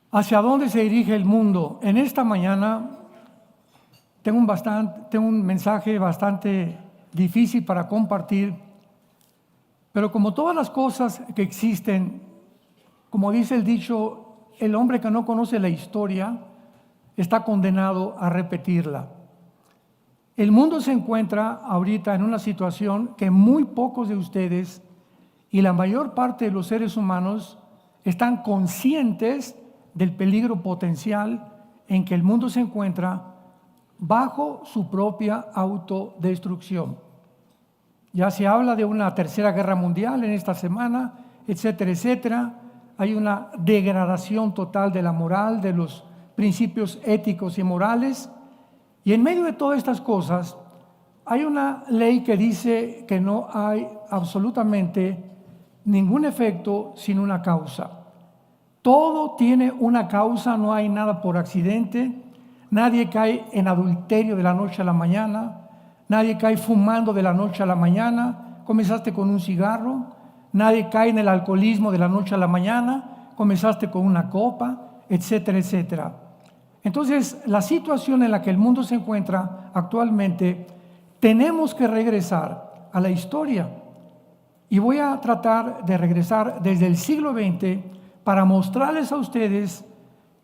¿Hacia dónde se dirige el mundo? En esta mañana tengo un mensaje bastante difícil para compartir, pero como todas las cosas que existen, como dice el dicho, el hombre que no conoce la historia está condenado a repetirla. El mundo se encuentra ahorita en una situación que muy pocos de ustedes y la mayor parte de los seres humanos están conscientes del peligro potencial en que el mundo se encuentra bajo su propia autodestrucción. Ya se habla de una tercera guerra mundial en esta semana, etcétera, etcétera. Hay una degradación total de la moral, de los principios éticos y morales. Y en medio de todas estas cosas, hay una ley que dice que no hay absolutamente ningún efecto sin una causa. Todo tiene una causa, no hay nada por accidente. Nadie cae en adulterio de la noche a la mañana. Nadie cae fumando de la noche a la mañana. Comenzaste con un cigarro. Nadie cae en el alcoholismo de la noche a la mañana. Comenzaste con una copa, etcétera, etcétera. Entonces, la situación en la que el mundo se encuentra actualmente, tenemos que regresar a la historia. Y voy a tratar de regresar desde el siglo XX para mostrarles a ustedes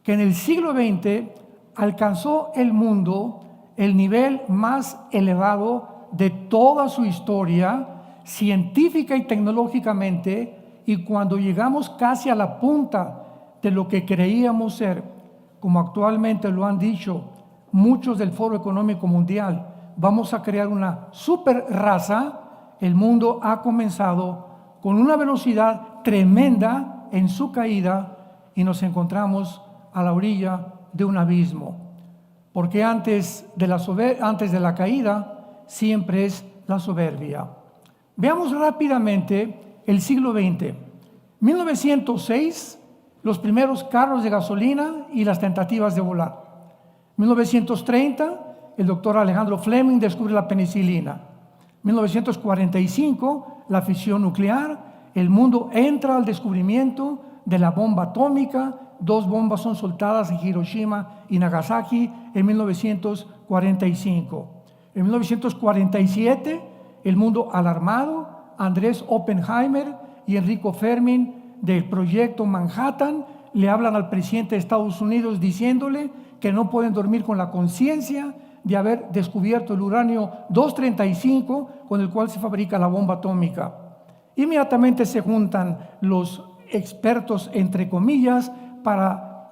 que en el siglo XX alcanzó el mundo el nivel más elevado de toda su historia, científica y tecnológicamente, y cuando llegamos casi a la punta de lo que creíamos ser, como actualmente lo han dicho muchos del Foro Económico Mundial, vamos a crear una super raza. El mundo ha comenzado con una velocidad tremenda en su caída y nos encontramos a la orilla de un abismo. Porque antes de la caída siempre es la soberbia. Veamos rápidamente el siglo XX. 1906, los primeros carros de gasolina y las tentativas de volar. 1930, el doctor Alejandro Fleming descubre la penicilina. 1945, la fisión nuclear. El mundo entra al descubrimiento de la bomba atómica. 2 bombas son soltadas en Hiroshima y Nagasaki en 1945. En 1947, el mundo alarmado, Andrés Oppenheimer y Enrico Fermi del proyecto Manhattan le hablan al presidente de Estados Unidos diciéndole que no pueden dormir con la conciencia de haber descubierto el uranio 235 con el cual se fabrica la bomba atómica. Inmediatamente se juntan los expertos, entre comillas, para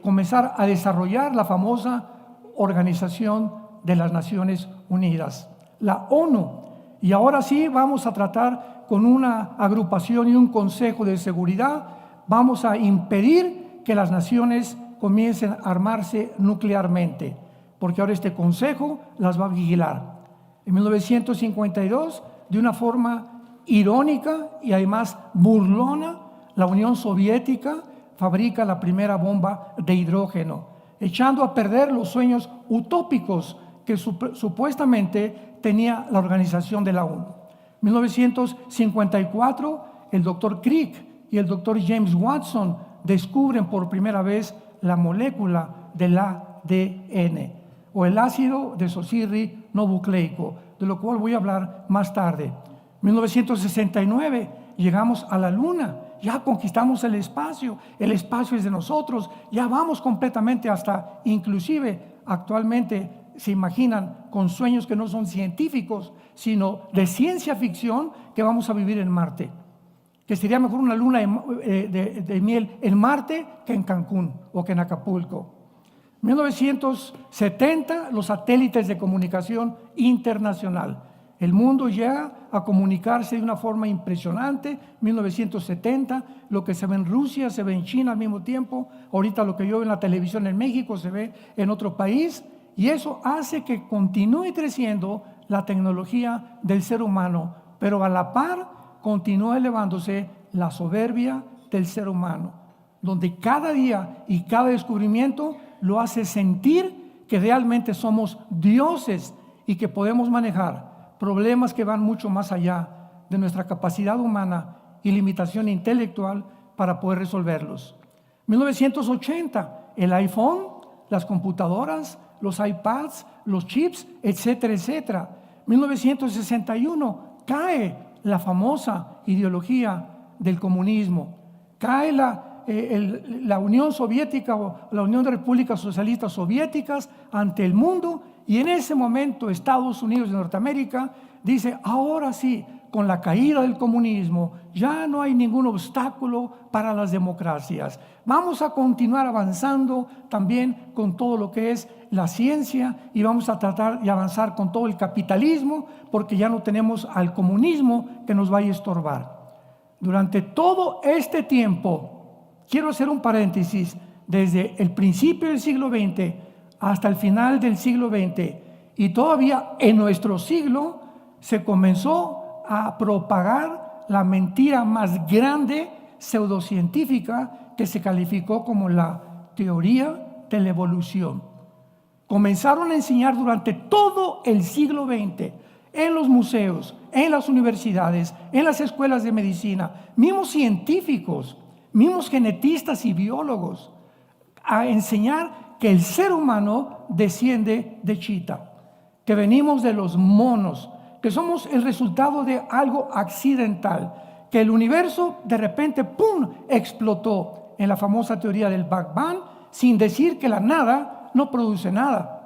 comenzar a desarrollar la famosa Organización de las Naciones Unidas, la ONU. Y ahora sí vamos a tratar con una agrupación y un consejo de seguridad, vamos a impedir que las naciones comiencen a armarse nuclearmente, porque ahora este consejo las va a vigilar. En 1952, de una forma irónica y además burlona, la Unión Soviética fabrica la primera bomba de hidrógeno, echando a perder los sueños utópicos que supuestamente tenía la organización de la ONU. 1954, el doctor Crick y el doctor James Watson descubren por primera vez la molécula del ADN, o el ácido desoxirribonucleico, de lo cual voy a hablar más tarde. 1969, llegamos a la Luna, ya conquistamos el espacio es de nosotros, ya vamos completamente hasta, inclusive actualmente se imaginan con sueños que no son científicos, sino de ciencia ficción, que vamos a vivir en Marte, que sería mejor una luna de miel en Marte que en Cancún o que en Acapulco. 1970, los satélites de comunicación internacional. El mundo llega a comunicarse de una forma impresionante. 1970, lo que se ve en Rusia, se ve en China al mismo tiempo. Ahorita lo que yo veo en la televisión en México se ve en otro país. Y eso hace que continúe creciendo la tecnología del ser humano, pero a la par continúa elevándose la soberbia del ser humano, donde cada día y cada descubrimiento lo hace sentir que realmente somos dioses y que podemos manejar problemas que van mucho más allá de nuestra capacidad humana y limitación intelectual para poder resolverlos. 1980, el iPhone, las computadoras, los iPads, los chips, etcétera, etcétera. 1961, cae la famosa ideología del comunismo. Cae la Unión Soviética o la Unión de Repúblicas Socialistas Soviéticas ante el mundo, y en ese momento Estados Unidos de Norteamérica dice: ahora sí, con la caída del comunismo ya no hay ningún obstáculo para las democracias. Vamos a continuar avanzando también con todo lo que es la ciencia, y vamos a tratar de avanzar con todo el capitalismo, porque ya no tenemos al comunismo que nos vaya a estorbar. Durante todo este tiempo, quiero hacer un paréntesis, desde el principio del siglo XX hasta el final del siglo XX, y todavía en nuestro siglo, se comenzó a propagar la mentira más grande pseudocientífica, que se calificó como la teoría de la evolución. Comenzaron a enseñar durante todo el siglo XX, en los museos, en las universidades, en las escuelas de medicina, mismos científicos, mismos genetistas y biólogos, a enseñar que el ser humano desciende de chita, que venimos de los monos, que somos el resultado de algo accidental, que el universo de repente, ¡pum!, explotó en la famosa teoría del Big Bang, sin decir que la nada no produce nada,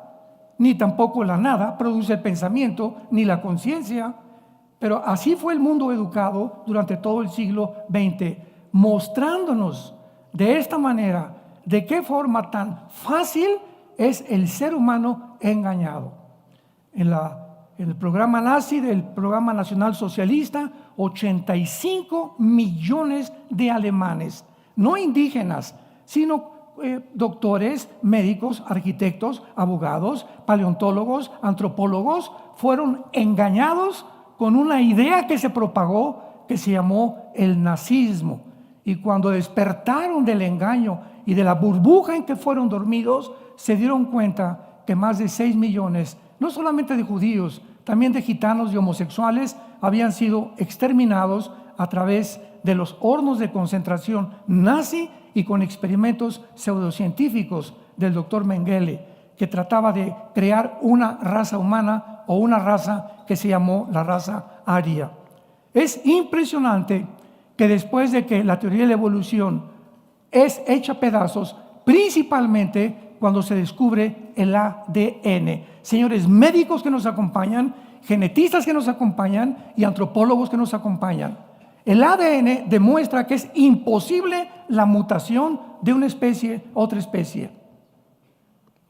ni tampoco la nada produce el pensamiento ni la conciencia. Pero así fue el mundo educado durante todo el siglo XX, mostrándonos de esta manera de qué forma tan fácil es el ser humano engañado. En el programa nazi, del programa nacional socialista, 85 millones de alemanes, no indígenas, sino doctores, médicos, arquitectos, abogados, paleontólogos, antropólogos, fueron engañados con una idea que se propagó, que se llamó el nazismo. Y cuando despertaron del engaño y de la burbuja en que fueron dormidos, se dieron cuenta que más de 6 millones, no solamente de judíos, también de gitanos y homosexuales, habían sido exterminados a través de los hornos de concentración nazi y con experimentos pseudocientíficos del doctor Mengele, que trataba de crear una raza humana o una raza que se llamó la raza aria. Es impresionante que después de que la teoría de la evolución es hecha a pedazos, principalmente cuando se descubre el ADN. Señores médicos que nos acompañan, genetistas que nos acompañan y antropólogos que nos acompañan, el ADN demuestra que es imposible la mutación de una especie a otra especie.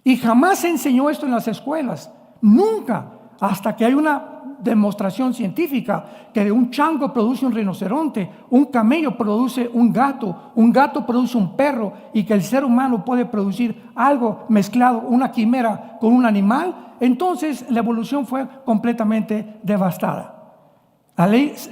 Y jamás se enseñó esto en las escuelas, nunca, hasta que hay una demostración científica que de un chango produce un rinoceronte, un camello produce un gato produce un perro, y que el ser humano puede producir algo mezclado, una quimera con un animal. Entonces la evolución fue completamente devastada.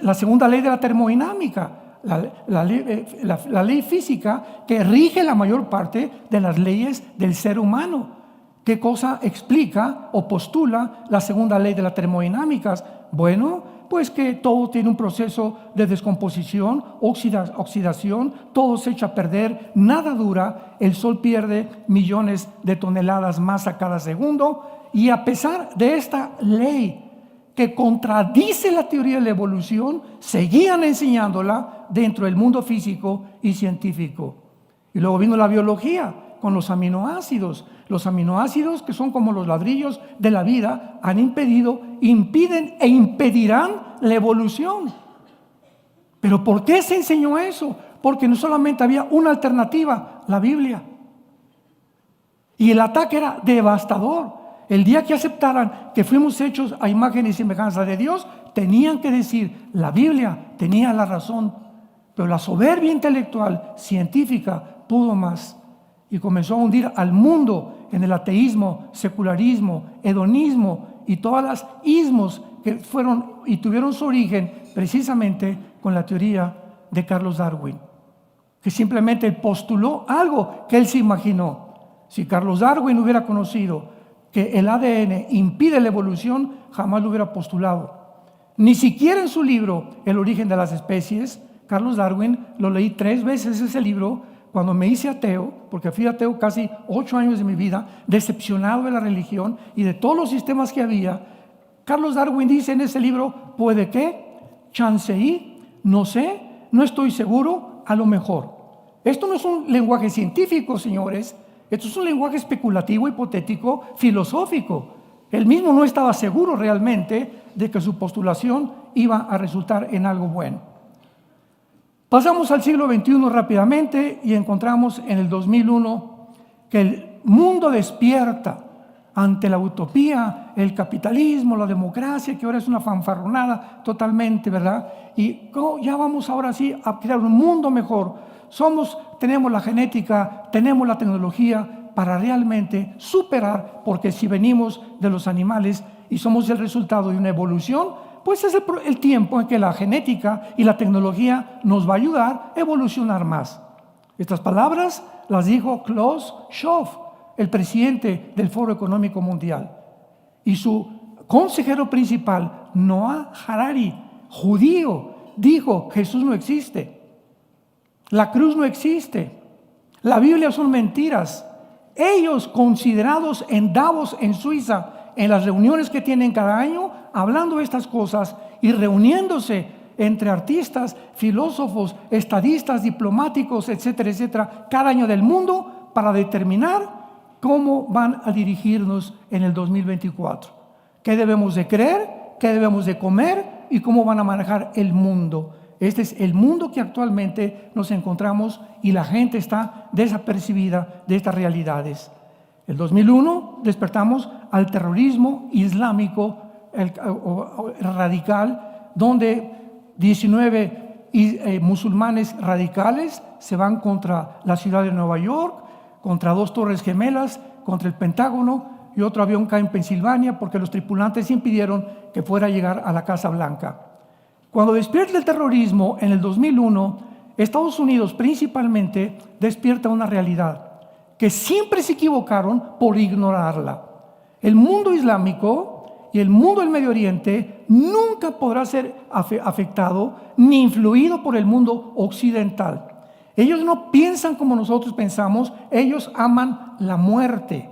La segunda ley de la termodinámica, la ley física que rige la mayor parte de las leyes del ser humano. ¿Qué cosa explica o postula la segunda ley de la termodinámica? Bueno, pues que todo tiene un proceso de descomposición, oxidación, todo se echa a perder, nada dura, el sol pierde millones de toneladas masa cada segundo. Y a pesar de esta ley que contradice la teoría de la evolución, seguían enseñándola dentro del mundo físico y científico. Y luego vino la biología con los aminoácidos. Los aminoácidos, que son como los ladrillos de la vida, han impedido, impiden e impedirán la evolución. ¿Pero por qué se enseñó eso? Porque no solamente había una alternativa, la Biblia. Y el ataque era devastador. El día que aceptaran que fuimos hechos a imagen y semejanza de Dios, tenían que decir: la Biblia tenía la razón. Pero la soberbia intelectual, científica, pudo más. Y comenzó a hundir al mundo en el ateísmo, secularismo, hedonismo y todas las ismos que fueron y tuvieron su origen precisamente con la teoría de Carlos Darwin, que simplemente postuló algo que él se imaginó. Si Carlos Darwin hubiera conocido que el ADN impide la evolución, jamás lo hubiera postulado. Ni siquiera en su libro El origen de las especies, Carlos Darwin, lo leí 3 veces ese libro, cuando me hice ateo, porque fui ateo casi 8 años de mi vida, decepcionado de la religión y de todos los sistemas que había, Carlos Darwin dice en ese libro, puede que, chance y, no sé, no estoy seguro, a lo mejor. Esto no es un lenguaje científico, señores, esto es un lenguaje especulativo, hipotético, filosófico. Él mismo no estaba seguro realmente de que su postulación iba a resultar en algo bueno. Pasamos al siglo XXI rápidamente y encontramos en el 2001 que el mundo despierta ante la utopía, el capitalismo, la democracia, que ahora es una fanfarronada totalmente, ¿verdad? Y ya vamos ahora sí a crear un mundo mejor. Tenemos la genética, tenemos la tecnología para realmente superar, porque si venimos de los animales y somos el resultado de una evolución, pues es el tiempo en que la genética y la tecnología nos va a ayudar a evolucionar más. Estas palabras las dijo Klaus Schwab, el presidente del Foro Económico Mundial, y su consejero principal, Noah Harari, judío, dijo: Jesús no existe, la cruz no existe, la Biblia son mentiras. Ellos, considerados en Davos, en Suiza, en las reuniones que tienen cada año, hablando de estas cosas y reuniéndose entre artistas, filósofos, estadistas, diplomáticos, etcétera, etcétera, cada año del mundo, para determinar cómo van a dirigirnos en el 2024. ¿Qué debemos de creer? ¿Qué debemos de comer? ¿Y cómo van a manejar el mundo? Este es el mundo que actualmente nos encontramos y la gente está desapercibida de estas realidades. El 2001 despertamos al terrorismo islámico radical, donde 19 musulmanes radicales se van contra la ciudad de Nueva York, contra 2 torres gemelas, contra el Pentágono, y otro avión cae en Pensilvania porque los tripulantes impidieron que fuera a llegar a la Casa Blanca. Cuando despierta el terrorismo en el 2001, Estados Unidos principalmente despierta una realidad que siempre se equivocaron por ignorarla. El mundo islámico y el mundo del Medio Oriente nunca podrá ser afectado ni influido por el mundo occidental. Ellos no piensan como nosotros pensamos, ellos aman la muerte.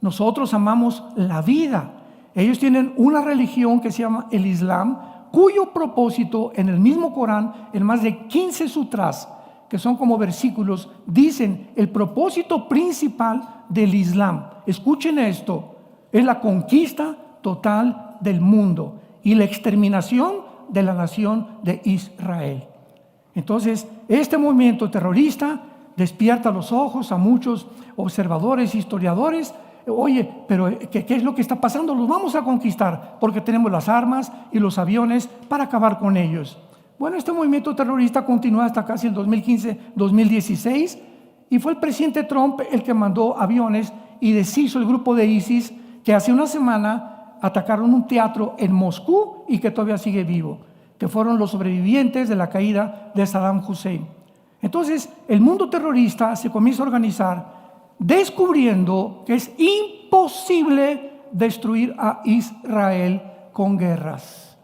Nosotros amamos la vida. Ellos tienen una religión que se llama el Islam, cuyo propósito en el mismo Corán, en más de 15 sutras, que son como versículos, dicen el propósito principal del Islam. Escuchen esto, es la conquista total del mundo y la exterminación de la nación de Israel. Entonces, este movimiento terrorista despierta los ojos a muchos observadores, historiadores. Oye, pero ¿qué es lo que está pasando? Los vamos a conquistar porque tenemos las armas y los aviones para acabar con ellos. Bueno, este movimiento terrorista continuó hasta casi el 2015-2016 y fue el presidente Trump el que mandó aviones y deshizo el grupo de ISIS, que hace una semana atacaron un teatro en Moscú y que todavía sigue vivo, que fueron los sobrevivientes de la caída de Saddam Hussein. Entonces, el mundo terrorista se comienza a organizar descubriendo que es imposible destruir a Israel con guerras.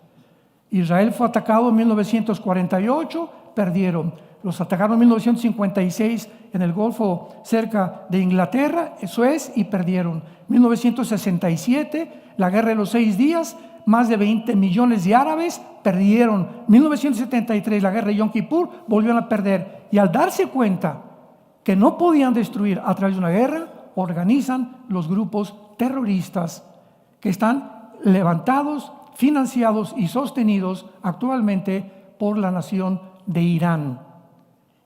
Israel fue atacado en 1948, perdieron. Los atacaron en 1956 en el Golfo cerca de Inglaterra, eso es, y perdieron. 1967, la guerra de los 6 días, más de 20 millones de árabes perdieron. 1973, la guerra de Yom Kippur, volvieron a perder. Y al darse cuenta que no podían destruir a través de una guerra, organizan los grupos terroristas que están levantados, financiados y sostenidos actualmente por la nación de Irán.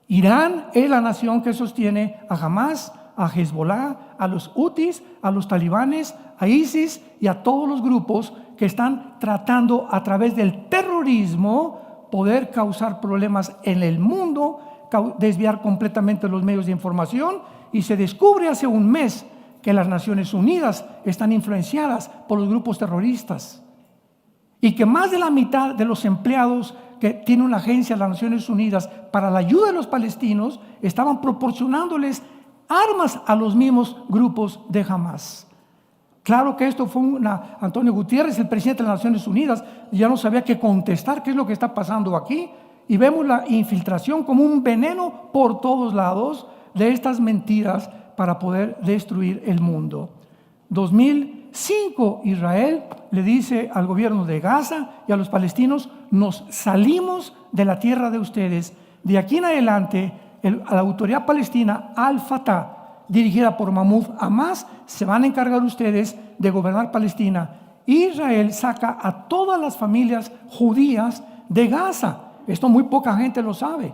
Irán es la nación que sostiene a Hamas, a Hezbollah, a los Hutis, a los talibanes, a ISIS y a todos los grupos que están tratando a través del terrorismo poder causar problemas en el mundo, desviar completamente los medios de información, y se descubre hace un mes que las Naciones Unidas están influenciadas por los grupos terroristas y que más de la mitad de los empleados que tiene una agencia de las Naciones Unidas para la ayuda de los palestinos estaban proporcionándoles armas a los mismos grupos de Hamas. Claro que esto fue Antonio Guterres, el presidente de las Naciones Unidas, ya no sabía qué contestar, qué es lo que está pasando aquí. Y vemos la infiltración como un veneno por todos lados de estas mentiras para poder destruir el mundo. 2005, Israel le dice al gobierno de Gaza y a los palestinos: nos salimos de la tierra de ustedes. De aquí en adelante, la autoridad palestina, Al-Fatah, dirigida por Mahmoud Abbas, se van a encargar ustedes de gobernar Palestina. Israel saca a todas las familias judías de Gaza. Esto muy poca gente lo sabe,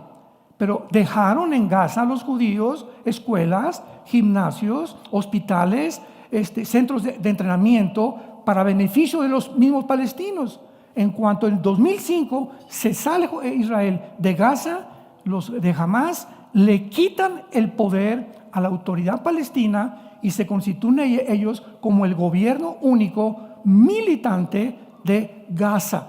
pero dejaron en Gaza los judíos escuelas, gimnasios, hospitales, centros de entrenamiento para beneficio de los mismos palestinos. En cuanto en 2005 se sale Israel de Gaza, los de Hamas le quitan el poder a la autoridad palestina y se constituyen ellos como el gobierno único militante de Gaza.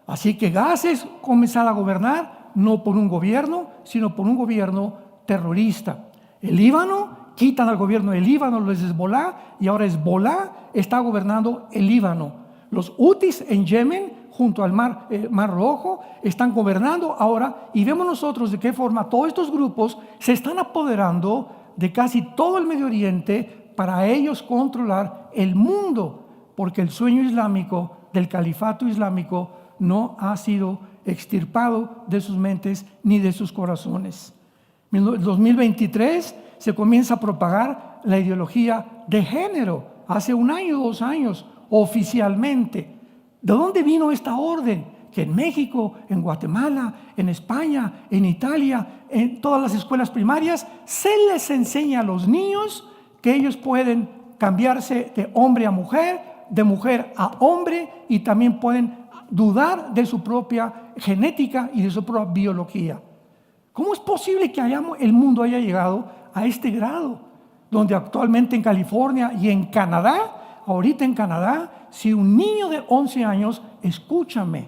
Así que Gaza es comenzar a gobernar no por un gobierno, sino por un gobierno terrorista. El Líbano, quitan al gobierno del Líbano, los Hezbolá, y ahora Hezbolá está gobernando el Líbano. Los Hutis en Yemen, junto al Mar Rojo, están gobernando ahora, y vemos nosotros de qué forma todos estos grupos se están apoderando de casi todo el Medio Oriente para ellos controlar el mundo, porque el sueño islámico del califato islámico no ha sido extirpado de sus mentes ni de sus corazones. En 2023 se comienza a propagar la ideología de género, hace 1 año, 2 años, oficialmente. ¿De dónde vino esta orden? Que en México, en Guatemala, en España, en Italia, en todas las escuelas primarias, se les enseña a los niños que ellos pueden cambiarse de hombre a mujer, de mujer a hombre, y también pueden dudar de su propia genética y de su propia biología. ¿Cómo es posible que el mundo haya llegado a este grado? Donde actualmente en California y en Canadá, ahorita en Canadá, si un niño de 11 años, escúchame,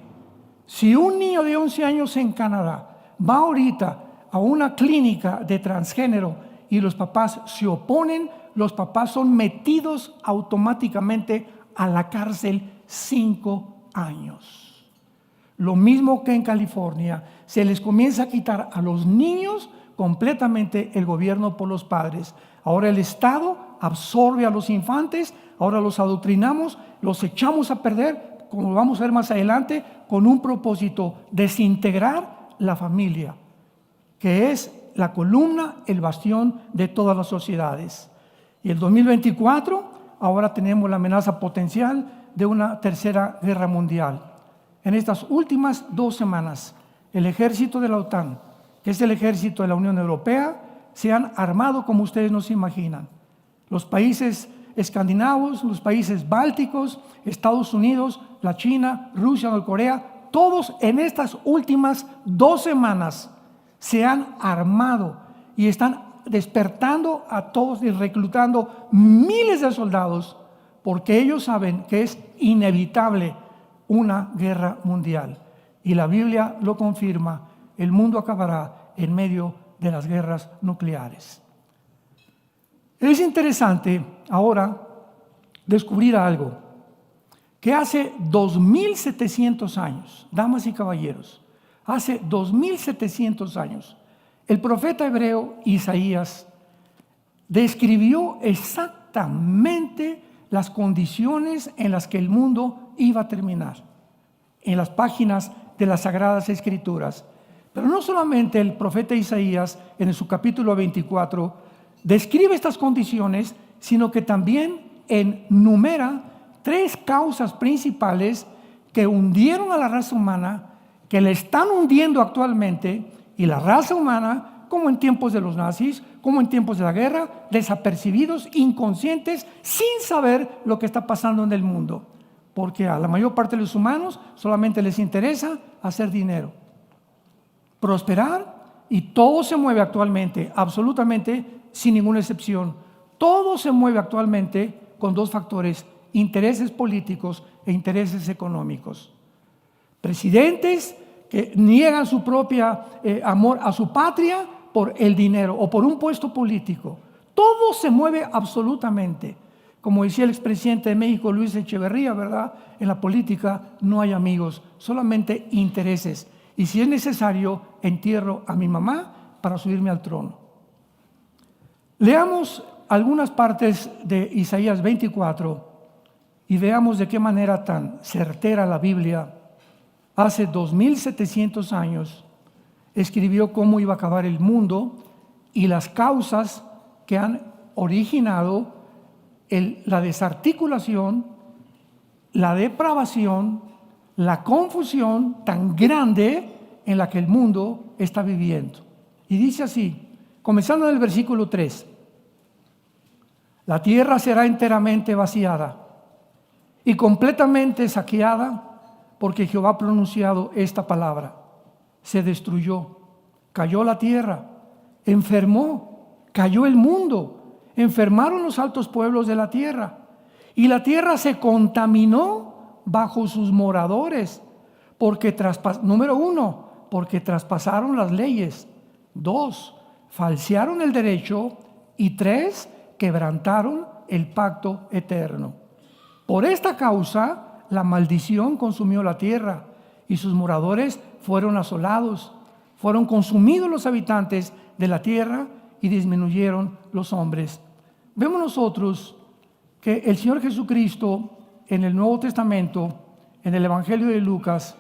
si un niño de 11 años en Canadá va ahorita a una clínica de transgénero y los papás se oponen, los papás son metidos automáticamente a la cárcel 5 años. Lo mismo que en California, se les comienza a quitar a los niños completamente el gobierno por los padres. Ahora el Estado absorbe a los infantes, ahora los adoctrinamos, los echamos a perder, como vamos a ver más adelante, con un propósito: desintegrar la familia, que es la columna, el bastión de todas las sociedades. Y el 2024, ahora tenemos la amenaza potencial de una tercera guerra mundial. En estas últimas 2 semanas, el ejército de la OTAN, que es el ejército de la Unión Europea, se han armado como ustedes no se imaginan. Los países escandinavos, los países bálticos, Estados Unidos, la China, Rusia, Corea, todos en estas últimas 2 semanas se han armado y están despertando a todos y reclutando miles de soldados, porque ellos saben que es inevitable una guerra mundial. Y la Biblia lo confirma: el mundo acabará en medio de las guerras nucleares. Es interesante ahora descubrir algo, que hace 2700 años, damas y caballeros, hace 2700 años, el profeta hebreo Isaías describió exactamente las condiciones en las que el mundo iba a terminar en las páginas de las Sagradas Escrituras. Pero no solamente el profeta Isaías en su capítulo 24 describe estas condiciones, sino que también enumera 3 causas principales que hundieron a la raza humana, que la están hundiendo actualmente, y la raza humana, como en tiempos de los nazis, como en tiempos de la guerra, desapercibidos, inconscientes, sin saber lo que está pasando en el mundo, porque a la mayor parte de los humanos solamente les interesa hacer dinero, prosperar, y todo se mueve actualmente, absolutamente sin ninguna excepción, todo se mueve actualmente con 2 factores: intereses políticos e intereses económicos. Presidentes que niegan su propia amor a su patria por el dinero o por un puesto político. Todo se mueve absolutamente. Como decía el expresidente de México, Luis Echeverría, ¿verdad? En la política no hay amigos, solamente intereses. Y si es necesario, entierro a mi mamá para subirme al trono. Leamos algunas partes de Isaías 24 y veamos de qué manera tan certera la Biblia hace 2700 años escribió cómo iba a acabar el mundo y las causas que han originado la desarticulación, la depravación, la confusión tan grande en la que el mundo está viviendo. Y dice así, comenzando en el versículo 3: la tierra será enteramente vaciada y completamente saqueada, porque Jehová ha pronunciado esta palabra. Se destruyó, cayó la tierra, enfermó, cayó el mundo, enfermaron los altos pueblos de la tierra, y la tierra se contaminó bajo sus moradores, porque número 1, porque traspasaron las leyes; 2, falsearon el derecho; y 3, quebrantaron el pacto eterno. Por esta causa, la maldición consumió la tierra, y sus moradores fueron asolados. Fueron consumidos los habitantes de la tierra, y disminuyeron los hombres. Vemos nosotros que el Señor Jesucristo en el Nuevo Testamento, en el Evangelio de Lucas,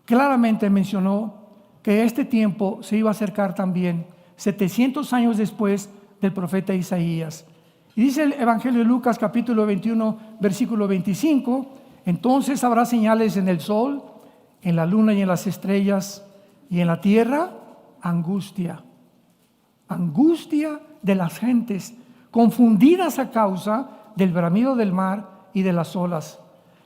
claramente mencionó que este tiempo se iba a acercar también 700 años después del profeta Isaías. Y dice el Evangelio de Lucas capítulo 21 versículo 25: entonces habrá señales en el sol, en la luna y en las estrellas, y en la tierra angustia de las gentes, confundidas a causa del bramido del mar y de las olas,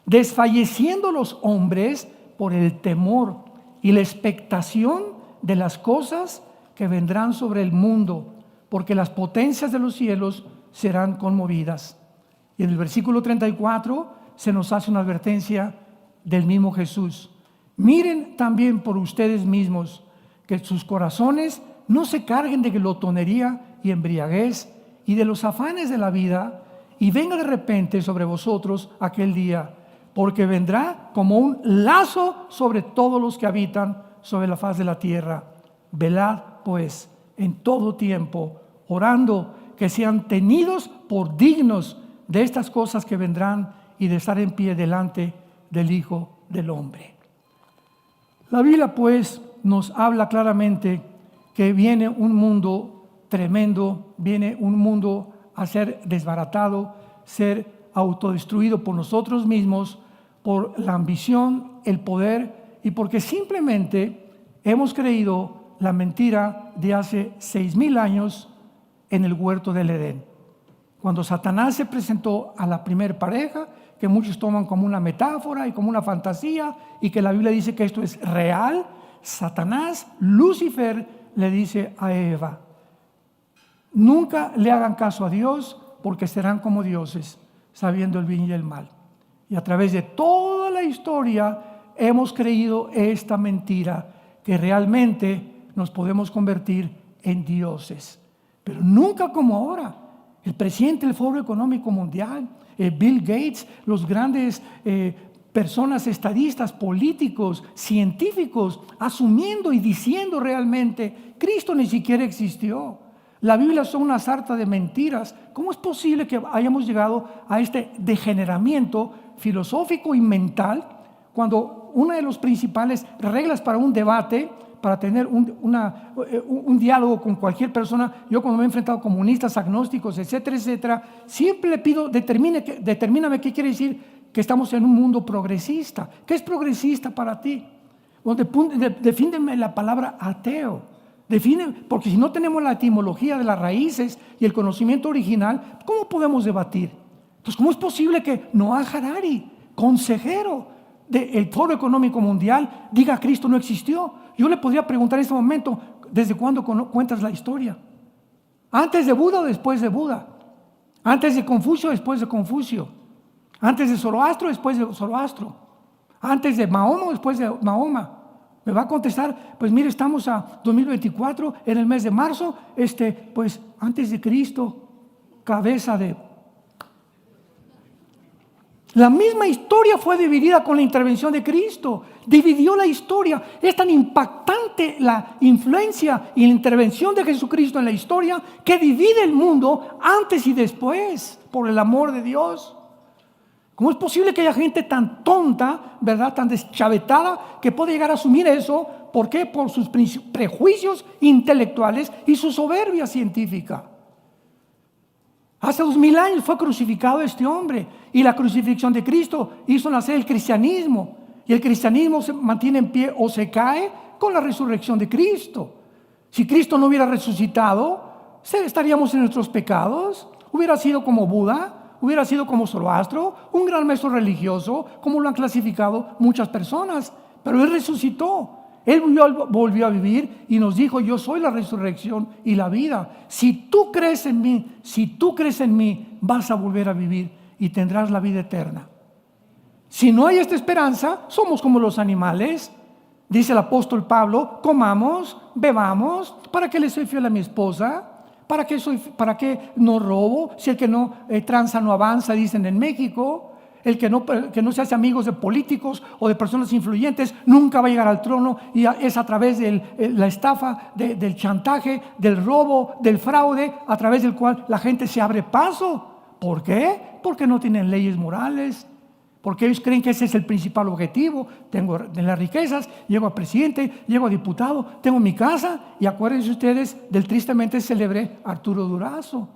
desfalleciendo los hombres por el temor y la expectación de las cosas que vendrán sobre el mundo, porque las potencias de los cielos serán conmovidas. Y en el versículo 34 se nos hace una advertencia del mismo Jesús: miren también por ustedes mismos, que sus corazones no se carguen de glotonería y embriaguez y de los afanes de la vida, y venga de repente sobre vosotros aquel día, porque vendrá como un lazo sobre todos los que habitan sobre la faz de la tierra. Velad pues en todo tiempo, orando que sean tenidos por dignos de estas cosas que vendrán y de estar en pie delante del Hijo del Hombre. La Biblia pues nos habla claramente que viene un mundo tremendo, viene un mundo a ser desbaratado, ser autodestruido por nosotros mismos, por la ambición, el poder, y porque simplemente hemos creído la mentira de hace 6,000 años en el huerto del Edén. Cuando Satanás se presentó a la primer pareja, que muchos toman como una metáfora y como una fantasía, y que la Biblia dice que esto es real, Satanás, Lucifer, le dice a Eva: nunca le hagan caso a Dios, porque serán como dioses, sabiendo el bien y el mal. Y a través de toda la historia hemos creído esta mentira, que realmente nos podemos convertir en dioses. Pero nunca como ahora. El presidente del Foro Económico Mundial, Bill Gates, los grandes personas, estadistas, políticos, científicos, asumiendo y diciendo realmente: Cristo ni siquiera existió. La Biblia son una sarta de mentiras. ¿Cómo es posible que hayamos llegado a este degeneramiento filosófico y mental, cuando una de las principales reglas para un debate, para tener un diálogo con cualquier persona, yo cuando me he enfrentado a comunistas, agnósticos, etcétera, etcétera, siempre le pido: determíname qué quiere decir que estamos en un mundo progresista? ¿Qué es progresista para ti? Defíndeme la palabra ateo. Porque si no tenemos la etimología de las raíces y el conocimiento original, ¿cómo podemos debatir? Entonces, ¿cómo es posible que Noah Harari, consejero del Foro Económico Mundial, diga: Cristo no existió? Yo le podría preguntar en este momento: ¿desde cuándo cuentas la historia? ¿Antes de Buda o después de Buda? ¿Antes de Confucio o después de Confucio? ¿Antes de Zoroastro o después de Zoroastro? ¿Antes de Mahoma o después de Mahoma? Me va a contestar: pues mire, estamos a 2024, en el mes de marzo, pues antes de Cristo, cabeza de... La misma historia fue dividida con la intervención de Cristo. Dividió la historia. Es tan impactante la influencia y la intervención de Jesucristo en la historia que divide el mundo antes y después por el amor de Dios. ¿Cómo es posible que haya gente tan tonta, verdad, tan deschavetada, que puede llegar a asumir eso? ¿Por qué? Por sus prejuicios intelectuales y su soberbia científica. Hace 2000 años fue crucificado este hombre, y la crucifixión de Cristo hizo nacer el cristianismo, y el cristianismo se mantiene en pie o se cae con la resurrección de Cristo. Si Cristo no hubiera resucitado, estaríamos en nuestros pecados. Hubiera sido como Buda, hubiera sido como Zoroastro, un gran maestro religioso, como lo han clasificado muchas personas. Pero Él resucitó. Él volvió a vivir y nos dijo: yo soy la resurrección y la vida. Si tú crees en mí, vas a volver a vivir y tendrás la vida eterna. Si no hay esta esperanza, somos como los animales. Dice el apóstol Pablo: comamos, bebamos. ¿Para qué le soy fiel a mi esposa? ¿Para qué no robo? Si el que no tranza no avanza, dicen en México. El que no se hace amigos de políticos o de personas influyentes nunca va a llegar al trono, y es a través de la estafa, del chantaje, del robo, del fraude, a través del cual la gente se abre paso. ¿Por qué? Porque no tienen leyes morales, porque ellos creen que ese es el principal objetivo. Tengo las riquezas, llego a presidente, llego a diputado, tengo mi casa. Y acuérdense ustedes del tristemente célebre Arturo Durazo.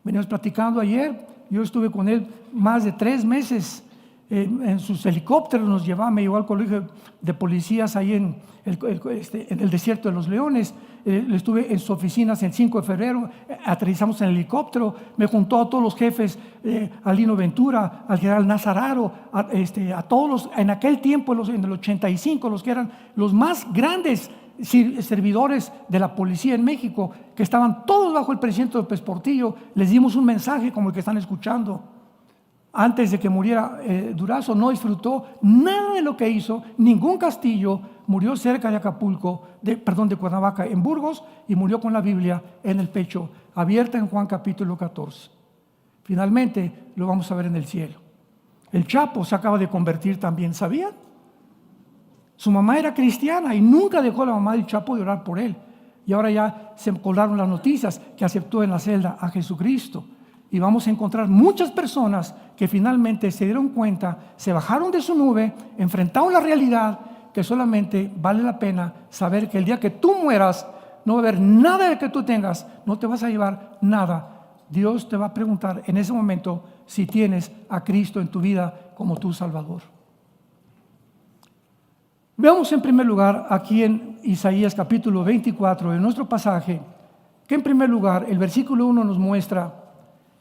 Venimos platicando ayer. Yo estuve con él más de 3 meses en sus helicópteros. Me llevó al colegio de policías ahí en el desierto de los Leones. Estuve en sus oficinas el 5 de febrero, aterrizamos en el helicóptero. Me juntó a todos los jefes, a Lino Ventura, al general Nazararo, a todos en aquel tiempo, en el 85, los que eran los más grandes servidores de la policía en México, que estaban todos bajo el presidente López Portillo. Les dimos un mensaje como el que están escuchando. Antes de que muriera Durazo, no disfrutó nada de lo que hizo, ningún castillo. Murió cerca de Acapulco, de Cuernavaca, en Burgos, y murió con la Biblia en el pecho, abierta en Juan capítulo 14. Finalmente lo vamos a ver en el cielo. El Chapo se acaba de convertir también, ¿sabían? Su mamá era cristiana y nunca dejó a la mamá del Chapo de orar por él. Y ahora ya se colaron las noticias que aceptó en la celda a Jesucristo. Y vamos a encontrar muchas personas que finalmente se dieron cuenta, se bajaron de su nube, enfrentaron la realidad, que solamente vale la pena saber que el día que tú mueras no va a haber nada de que tú tengas, no te vas a llevar nada. Dios te va a preguntar en ese momento si tienes a Cristo en tu vida como tu Salvador. Veamos en primer lugar aquí en Isaías capítulo 24, en nuestro pasaje, que en primer lugar el versículo 1 nos muestra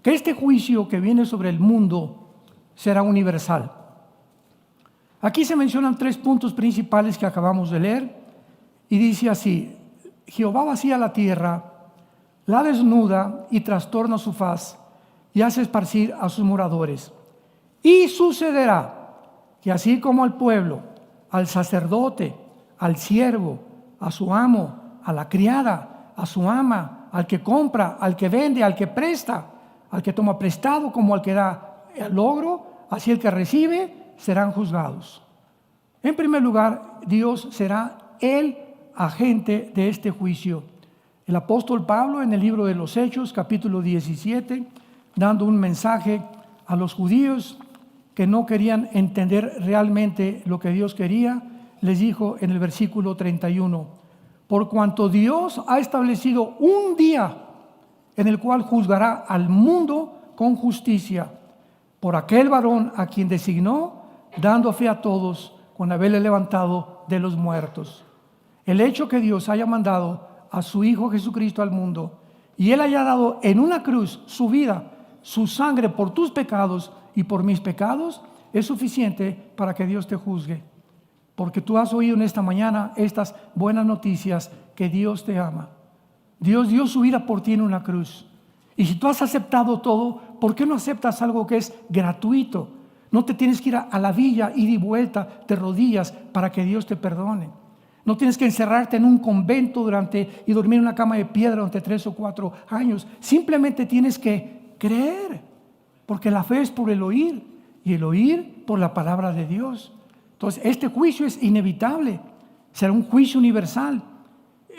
que este juicio que viene sobre el mundo será universal. Aquí se mencionan 3 puntos principales que acabamos de leer, y dice así: Jehová vacía la tierra, la desnuda y trastorna su faz, y hace esparcir a sus moradores. Y sucederá que así como al pueblo, al sacerdote, al siervo, a su amo, a la criada, a su ama, al que compra, al que vende, al que presta, al que toma prestado como al que da el logro, así el que recibe, serán juzgados. En primer lugar, Dios será el agente de este juicio. El apóstol Pablo, en el libro de los Hechos, capítulo 17, dando un mensaje a los judíos que no querían entender realmente lo que Dios quería, les dijo en el versículo 31: por cuanto Dios ha establecido un día en el cual juzgará al mundo con justicia, por aquel varón a quien designó, dando fe a todos con haberle levantado de los muertos. El hecho que Dios haya mandado a su Hijo Jesucristo al mundo, y Él haya dado en una cruz su vida, su sangre por tus pecados y por mis pecados, es suficiente para que Dios te juzgue. Porque tú has oído en esta mañana estas buenas noticias, que Dios te ama. Dios dio su vida por ti en una cruz. Y si tú has aceptado todo, ¿por qué no aceptas algo que es gratuito? No te tienes que ir a la villa, ir y vuelta de rodillas para que Dios te perdone. No tienes que encerrarte en un convento y dormir en una cama de piedra durante 3 o 4 años. Simplemente tienes que creer, porque la fe es por el oír y el oír por la palabra de Dios. Entonces, este juicio es inevitable. Será un juicio universal.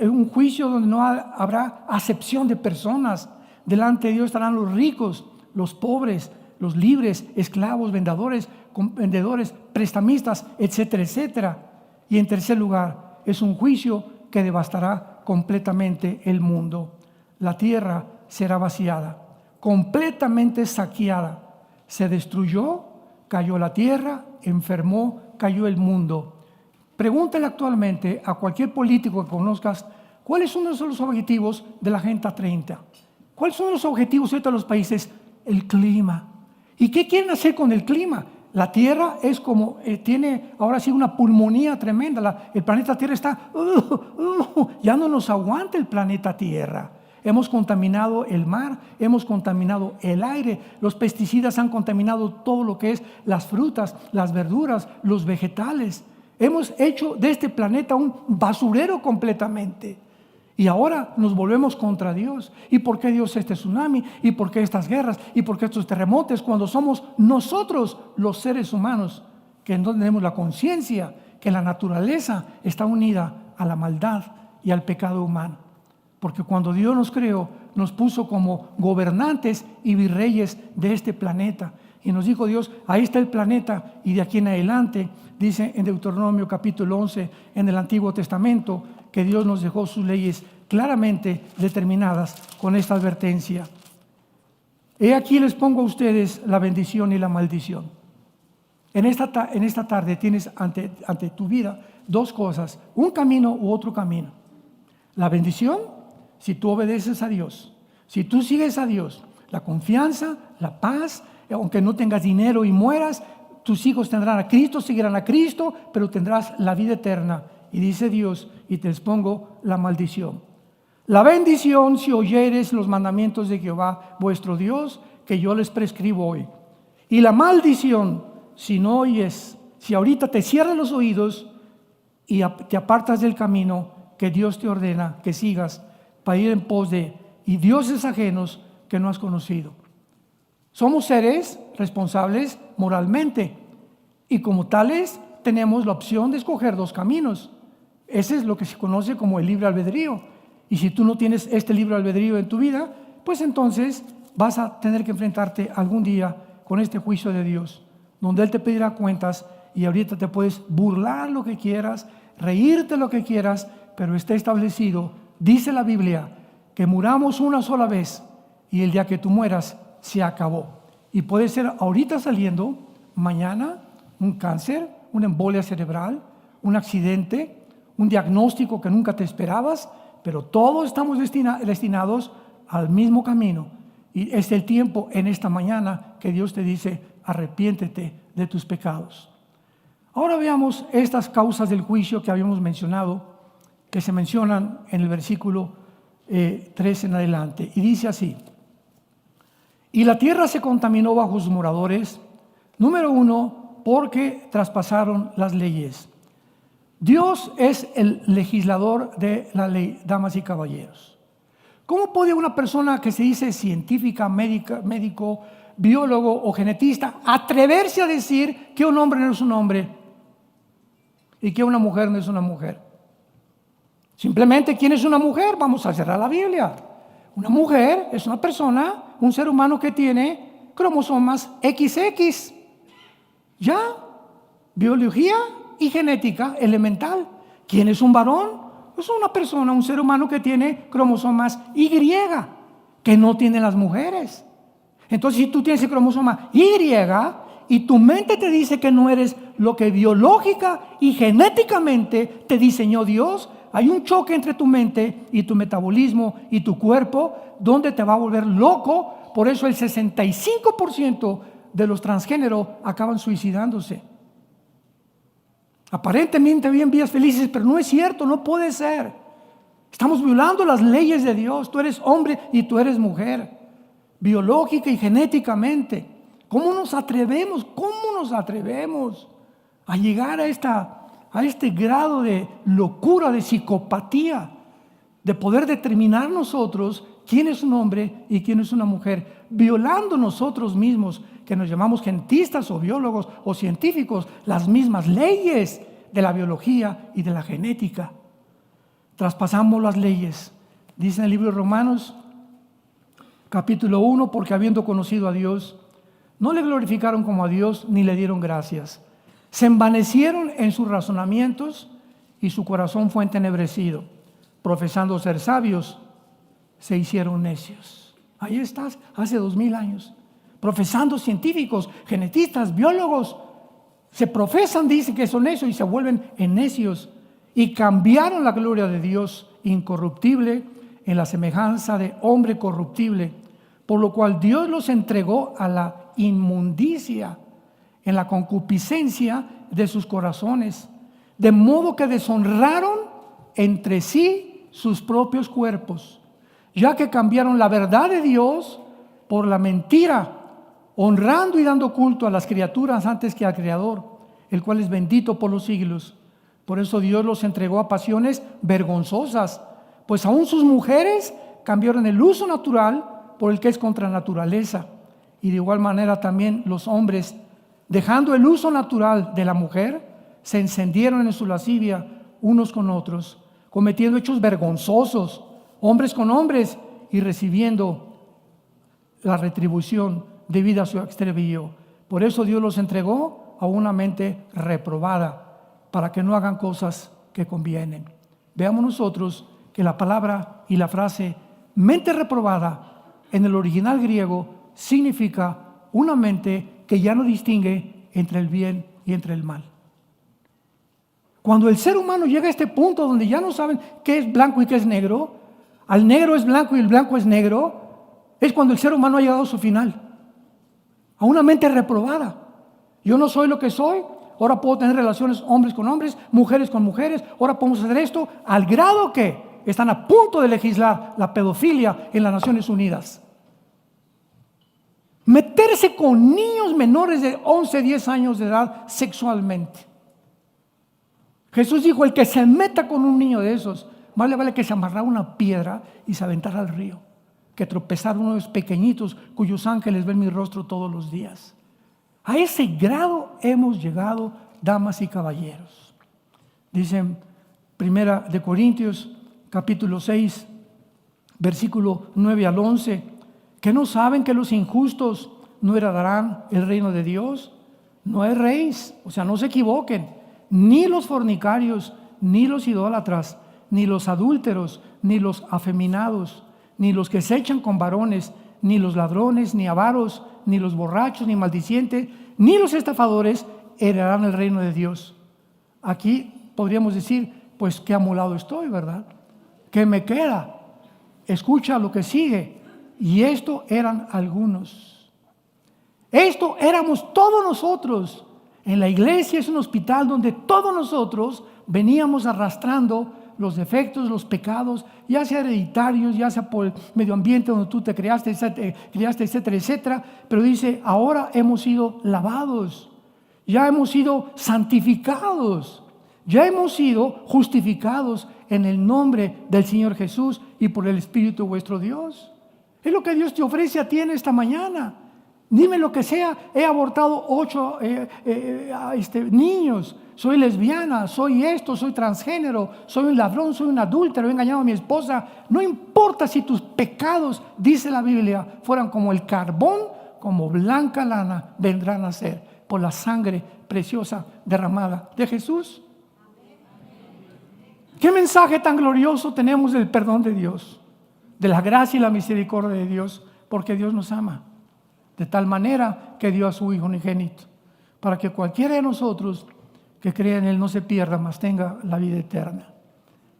Un juicio donde no habrá acepción de personas. Delante de Dios estarán los ricos, los pobres, los libres, esclavos, vendedores, prestamistas, etcétera, etcétera. Y en tercer lugar, es un juicio que devastará completamente el mundo. La tierra será vaciada, completamente saqueada. Se destruyó, cayó la tierra, enfermó, cayó el mundo. Pregúntale actualmente a cualquier político que conozcas cuáles son los objetivos de la Agenda 30. ¿Cuáles son los objetivos de los países? El clima. ¿Y qué quieren hacer con el clima? La Tierra es como, tiene ahora sí una pulmonía tremenda. El planeta Tierra está, ya no nos aguanta el planeta Tierra. Hemos contaminado el mar, hemos contaminado el aire, los pesticidas han contaminado todo lo que es las frutas, las verduras, los vegetales. Hemos hecho de este planeta un basurero completamente. Y ahora nos volvemos contra Dios. ¿Y por qué Dios este tsunami? ¿Y por qué estas guerras? ¿Y por qué estos terremotos? Cuando somos nosotros los seres humanos que no tenemos la conciencia que la naturaleza está unida a la maldad y al pecado humano. Porque cuando Dios nos creó, nos puso como gobernantes y virreyes de este planeta. Y nos dijo Dios, ahí está el planeta, y de aquí en adelante, dice en Deuteronomio capítulo 11, en el Antiguo Testamento, que Dios nos dejó sus leyes claramente determinadas con esta advertencia. He aquí les pongo a ustedes la bendición y la maldición. En esta tarde tienes ante tu vida dos cosas, un camino u otro camino. La bendición, si tú obedeces a Dios, si tú sigues a Dios, la confianza, la paz, aunque no tengas dinero y mueras, tus hijos tendrán a Cristo, seguirán a Cristo, pero tendrás la vida eterna. Y dice Dios, y te expongo la maldición. La bendición, si oyeres los mandamientos de Jehová, vuestro Dios, que yo les prescribo hoy. Y la maldición, si no oyes, si ahorita te cierras los oídos y te apartas del camino que Dios te ordena que sigas para ir en pos de y dioses ajenos que no has conocido. Somos seres responsables moralmente y como tales tenemos la opción de escoger dos caminos. Ese es lo que se conoce como el libre albedrío. Y si tú no tienes este libre albedrío en tu vida, pues entonces vas a tener que enfrentarte algún día con este juicio de Dios, donde Él te pedirá cuentas y ahorita te puedes burlar lo que quieras, reírte lo que quieras, pero está establecido, dice la Biblia, que muramos una sola vez y el día que tú mueras se acabó. Y puede ser ahorita saliendo, mañana, un cáncer, una embolia cerebral, un accidente, un diagnóstico que nunca te esperabas, pero todos estamos destinados al mismo camino. Y es el tiempo en esta mañana que Dios te dice, arrepiéntete de tus pecados. Ahora veamos estas causas del juicio que habíamos mencionado, que se mencionan en el versículo 3 en adelante. Y dice así, y la tierra se contaminó bajo sus moradores, número 1, porque traspasaron las leyes. Dios es el legislador de la ley, damas y caballeros. ¿Cómo puede una persona que se dice científica, médico, biólogo o genetista atreverse a decir que un hombre no es un hombre y que una mujer no es una mujer? Simplemente, ¿quién es una mujer? Vamos a cerrar la Biblia. Una mujer es una persona, un ser humano que tiene cromosomas XX. ¿Ya? Biología y genética elemental. ¿Quién es un varón? Es una persona, un ser humano que tiene cromosomas Y, que no tienen las mujeres. Entonces, si tú tienes el cromosoma Y y tu mente te dice que no eres lo que biológica y genéticamente te diseñó Dios, hay un choque entre tu mente y tu metabolismo y tu cuerpo donde te va a volver loco. Por eso el 65% de los transgéneros acaban suicidándose. Aparentemente viven vidas felices, pero no es cierto, no puede ser. Estamos violando las leyes de Dios. Tú eres hombre y tú eres mujer, biológica y genéticamente. ¿Cómo nos atrevemos a llegar a este grado de locura, de psicopatía, de poder determinar nosotros quién es un hombre y quién es una mujer, violando nosotros mismos que nos llamamos gentistas o biólogos o científicos, las mismas leyes de la biología y de la genética. Traspasamos las leyes. Dice en el libro de Romanos, capítulo 1, porque habiendo conocido a Dios, no le glorificaron como a Dios ni le dieron gracias. Se envanecieron en sus razonamientos y su corazón fue entenebrecido. Profesando ser sabios, se hicieron necios. Ahí estás, hace 2000 años. Profesando científicos, genetistas, biólogos, se profesan, dicen que son necios y se vuelven en necios. Y cambiaron la gloria de Dios incorruptible en la semejanza de hombre corruptible, por lo cual Dios los entregó a la inmundicia en la concupiscencia de sus corazones, de modo que deshonraron entre sí sus propios cuerpos, ya que cambiaron la verdad de Dios por la mentira, honrando y dando culto a las criaturas antes que al Creador, el cual es bendito por los siglos. Por eso Dios los entregó a pasiones vergonzosas, pues aún sus mujeres cambiaron el uso natural por el que es contra naturaleza. Y de igual manera también los hombres, dejando el uso natural de la mujer, se encendieron en su lascivia unos con otros, cometiendo hechos vergonzosos, hombres con hombres, y recibiendo la retribución debida a su extravío. Por eso Dios los entregó a una mente reprobada, para que no hagan cosas que convienen. Veamos nosotros que la palabra y la frase mente reprobada en el original griego significa una mente que ya no distingue entre el bien y entre el mal. Cuando el ser humano llega a este punto donde ya no saben qué es blanco y qué es negro, al negro es blanco y el blanco es negro, es cuando el ser humano ha llegado a su final, a una mente reprobada. Yo no soy lo que soy. Ahora puedo tener relaciones hombres con hombres, mujeres con mujeres. Ahora podemos hacer esto al grado que están a punto de legislar la pedofilia en las Naciones Unidas. Meterse con niños menores de 11, 10 años de edad sexualmente. Jesús dijo, el que se meta con un niño de esos, más le vale que se amarrara una piedra y se aventara al río, que tropezar uno de los pequeñitos cuyos ángeles ven mi rostro todos los días. A ese grado hemos llegado, damas y caballeros. Dicen Primera de Corintios, capítulo 6, versículo 9 al 11, que no saben que los injustos no heredarán el reino de Dios. No erréis, o sea, no se equivoquen, ni los fornicarios, ni los idólatras, ni los adúlteros, ni los afeminados, ni los que se echan con varones, ni los ladrones, ni avaros, ni los borrachos, ni maldicientes, ni los estafadores heredarán el reino de Dios. Aquí podríamos decir, pues qué amolado estoy, ¿verdad? ¿Qué me queda? Escucha lo que sigue. Y esto eran algunos. Esto éramos todos nosotros. En la iglesia es un hospital donde todos nosotros veníamos arrastrando los defectos, los pecados, ya sea hereditarios, ya sea por el medio ambiente donde tú te criaste, etcétera, etcétera. Pero dice, ahora hemos sido lavados, ya hemos sido santificados, ya hemos sido justificados en el nombre del Señor Jesús y por el Espíritu vuestro Dios. Es lo que Dios te ofrece a ti en esta mañana. Dime lo que sea, he abortado 8 niños, soy lesbiana, soy esto, soy transgénero, soy un ladrón, soy un adúltero, he engañado a mi esposa. No importa si tus pecados, dice la Biblia, fueran como el carbón, como blanca lana, vendrán a ser por la sangre preciosa derramada de Jesús. ¿Qué mensaje tan glorioso tenemos del perdón de Dios, de la gracia y la misericordia de Dios? Porque Dios nos ama de tal manera que dio a su Hijo unigénito, para que cualquiera de nosotros que crea en Él no se pierda, mas tenga la vida eterna.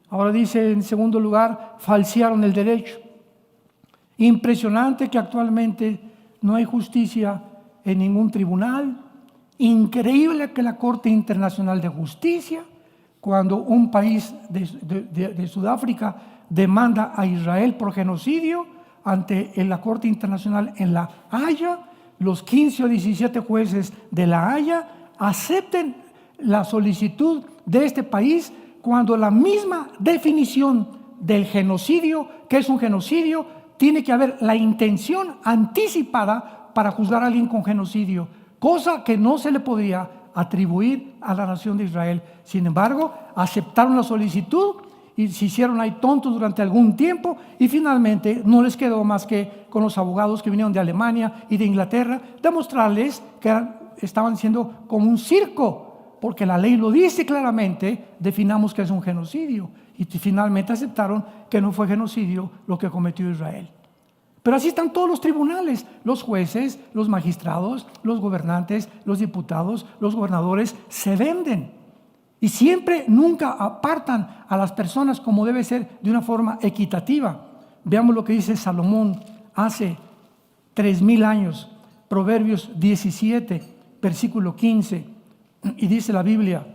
Ahora dice en segundo lugar, falsearon el derecho. Impresionante que actualmente no hay justicia en ningún tribunal. Increíble que la Corte Internacional de Justicia, cuando un país de Sudáfrica demanda a Israel por genocidio, ante la Corte Internacional en La Haya, los 15 o 17 jueces de La Haya acepten la solicitud de este país cuando la misma definición del genocidio, que es un genocidio, tiene que haber la intención anticipada para juzgar a alguien con genocidio, cosa que no se le podría atribuir a la nación de Israel. Sin embargo, aceptaron la solicitud y se hicieron ahí tontos durante algún tiempo, y finalmente no les quedó más que con los abogados que vinieron de Alemania y de Inglaterra demostrarles que estaban siendo como un circo, porque la ley lo dice claramente. Definamos que es un genocidio, y finalmente aceptaron que no fue genocidio lo que cometió Israel. Pero así están todos los tribunales, los jueces, los magistrados, los gobernantes, los diputados, los gobernadores se venden. Y siempre, nunca apartan a las personas como debe ser, de una forma equitativa. Veamos lo que dice Salomón hace 3000 años, Proverbios 17, versículo 15. Y dice la Biblia: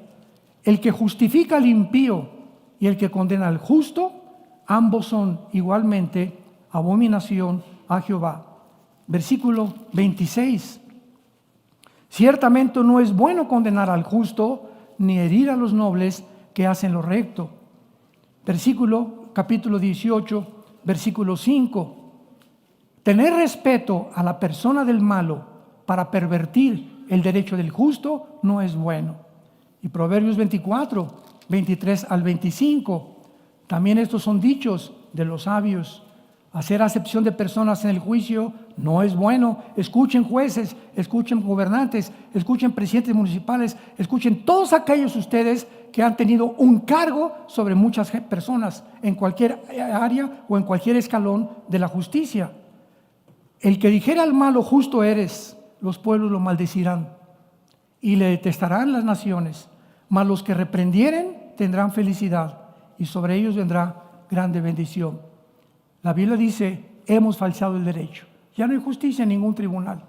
el que justifica al impío y el que condena al justo, ambos son igualmente abominación a Jehová. Versículo 26. Ciertamente no es bueno condenar al justo, ni herir a los nobles que hacen lo recto. Capítulo 18, versículo 5. Tener respeto a la persona del malo para pervertir el derecho del justo no es bueno. Y Proverbios 24, 23 al 25. También estos son dichos de los sabios. Hacer acepción de personas en el juicio no es bueno. Escuchen jueces, escuchen gobernantes, escuchen presidentes municipales, escuchen todos aquellos ustedes que han tenido un cargo sobre muchas personas en cualquier área o en cualquier escalón de la justicia. El que dijera al malo justo eres, los pueblos lo maldecirán y le detestarán las naciones, mas los que reprendieren tendrán felicidad y sobre ellos vendrá grande bendición. La Biblia dice: hemos falseado el derecho. Ya no hay justicia en ningún tribunal.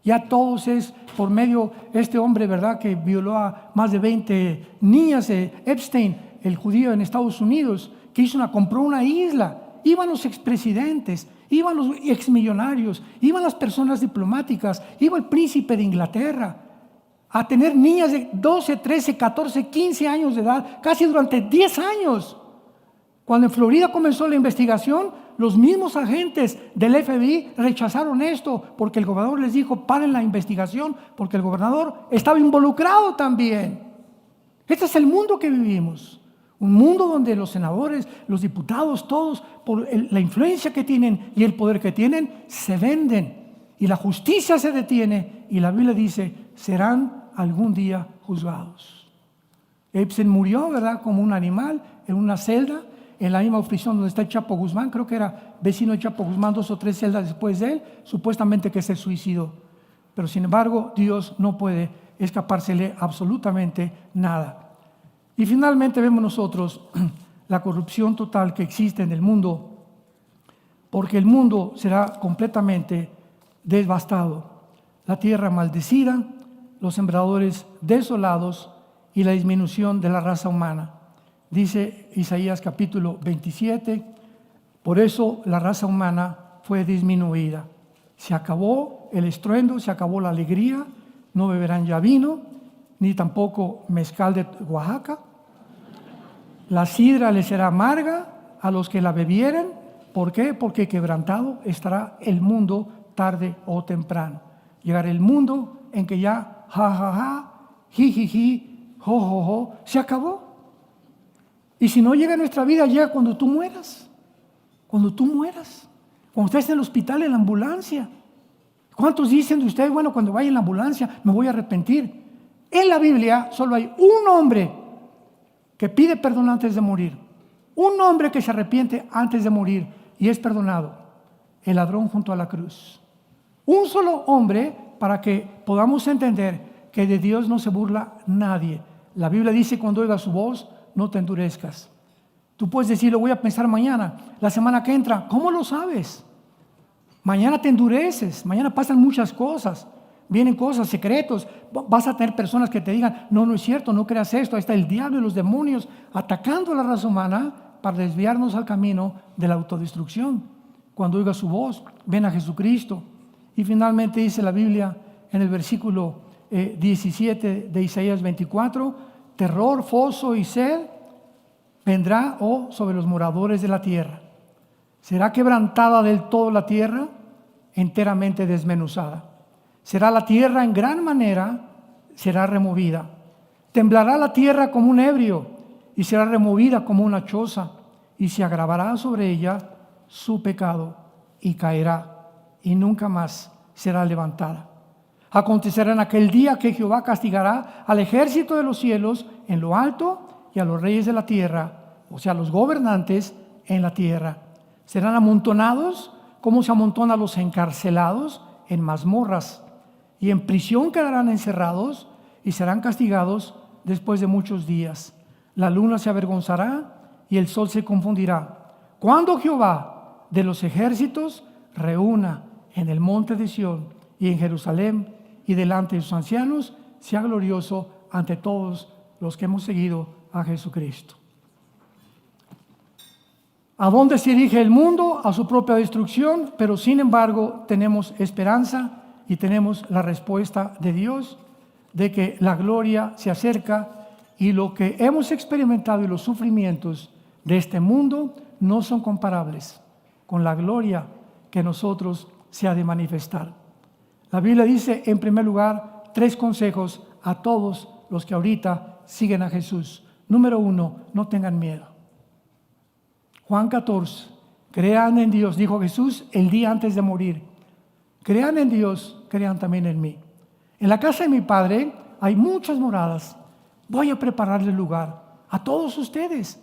Ya todos es por medio de este hombre, ¿verdad?, que violó a más de 20 niñas, Epstein, el judío en Estados Unidos, que compró una isla. Iban los expresidentes, iban los exmillonarios, iban las personas diplomáticas, iba el príncipe de Inglaterra a tener niñas de 12, 13, 14, 15 años de edad, casi durante 10 años. Cuando en Florida comenzó la investigación, los mismos agentes del FBI rechazaron esto porque el gobernador les dijo: paren la investigación, porque el gobernador estaba involucrado también. Este es el mundo que vivimos, un mundo donde los senadores, los diputados, todos, por la influencia que tienen y el poder que tienen, se venden, y la justicia se detiene, y la Biblia dice: serán algún día juzgados. Epstein murió, ¿verdad?, como un animal en una celda, en la misma prisión donde está el Chapo Guzmán. Creo que era vecino de Chapo Guzmán 2 o 3 celdas después de él, supuestamente que se suicidó. Pero sin embargo, Dios no puede escapársele absolutamente nada. Y finalmente vemos nosotros la corrupción total que existe en el mundo, porque el mundo será completamente devastado. La tierra maldecida, los sembradores desolados y la disminución de la raza humana. Dice Isaías capítulo 27, por eso la raza humana fue disminuida. Se acabó el estruendo, se acabó la alegría, no beberán ya vino, ni tampoco mezcal de Oaxaca. La sidra les será amarga a los que la bebieren. ¿Por qué? Porque quebrantado estará el mundo tarde o temprano. Llegará el mundo en que ya jijiji, jo, se acabó. Y si no llega a nuestra vida, llega cuando tú mueras. Cuando tú mueras. Cuando estés en el hospital, en la ambulancia. ¿Cuántos dicen de ustedes: bueno, cuando vaya en la ambulancia me voy a arrepentir? En la Biblia solo hay un hombre que pide perdón antes de morir. Un hombre que se arrepiente antes de morir y es perdonado. El ladrón junto a la cruz. Un solo hombre, para que podamos entender que de Dios no se burla nadie. La Biblia dice: cuando oigas su voz, no te endurezcas. Tú puedes decir: lo voy a pensar mañana, la semana que entra. ¿Cómo lo sabes? Mañana te endureces, mañana pasan muchas cosas, vienen cosas, secretos. Vas a tener personas que te digan: no es cierto, no creas esto. Ahí está el diablo y los demonios atacando a la raza humana para desviarnos al camino de la autodestrucción. Cuando oigas su voz, ven a Jesucristo. Y finalmente dice la Biblia en el versículo 17 de Isaías 24: terror, foso y sed vendrá sobre los moradores de la tierra. Será quebrantada del todo la tierra, enteramente desmenuzada. Será la tierra en gran manera, será removida. Temblará la tierra como un ebrio y será removida como una choza, y se agravará sobre ella su pecado y caerá y nunca más será levantada. Acontecerá en aquel día que Jehová castigará al ejército de los cielos en lo alto y a los reyes de la tierra, o sea, los gobernantes en la tierra. Serán amontonados como se amontonan los encarcelados en mazmorras, y en prisión quedarán encerrados y serán castigados después de muchos días. La luna se avergonzará y el sol se confundirá, cuando Jehová de los ejércitos reúna en el monte de Sión y en Jerusalén y delante de sus ancianos, sea glorioso ante todos los que hemos seguido a Jesucristo. ¿A dónde se dirige el mundo? A su propia destrucción, pero sin embargo tenemos esperanza y tenemos la respuesta de Dios de que la gloria se acerca, y lo que hemos experimentado y los sufrimientos de este mundo no son comparables con la gloria que nosotros se ha de manifestar. La Biblia dice, en primer lugar, 3 consejos a todos los que ahorita siguen a Jesús. Número 1, no tengan miedo. Juan 14, crean en Dios, dijo Jesús el día antes de morir. Crean en Dios, crean también en mí. En la casa de mi Padre hay muchas moradas. Voy a prepararle lugar a todos ustedes,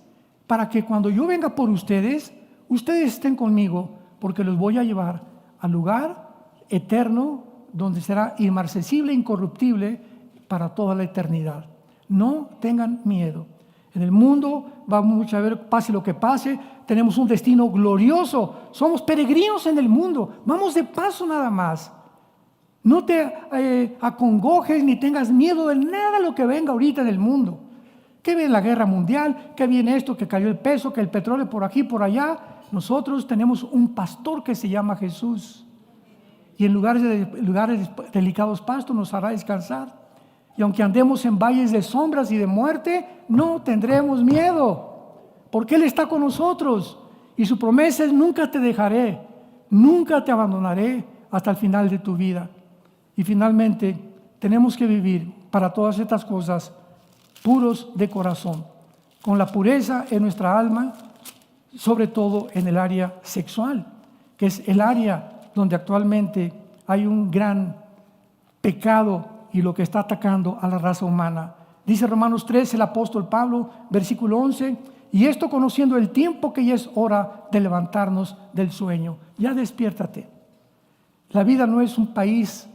para que cuando yo venga por ustedes, ustedes estén conmigo, porque los voy a llevar al lugar eterno, donde será inmarcesible, incorruptible para toda la eternidad. No tengan miedo. En el mundo vamos a ver, pase lo que pase, tenemos un destino glorioso. Somos peregrinos en el mundo, vamos de paso nada más. No te acongojes ni tengas miedo de nada de lo que venga ahorita en el mundo. Que viene la guerra mundial, que viene esto, que cayó el peso, que el petróleo por aquí, por allá. Nosotros tenemos un pastor que se llama Jesús. Y en lugares delicados pastos nos hará descansar. Y aunque andemos en valles de sombras y de muerte, no tendremos miedo, porque Él está con nosotros. Y su promesa es: nunca te dejaré, nunca te abandonaré hasta el final de tu vida. Y finalmente, tenemos que vivir para todas estas cosas puros de corazón, con la pureza en nuestra alma, sobre todo en el área sexual, que es el área donde actualmente hay un gran pecado y lo que está atacando a la raza humana. Dice Romanos 3, el apóstol Pablo, versículo 11, y esto conociendo el tiempo que ya es hora de levantarnos del sueño. Ya despiértate. La vida no es un país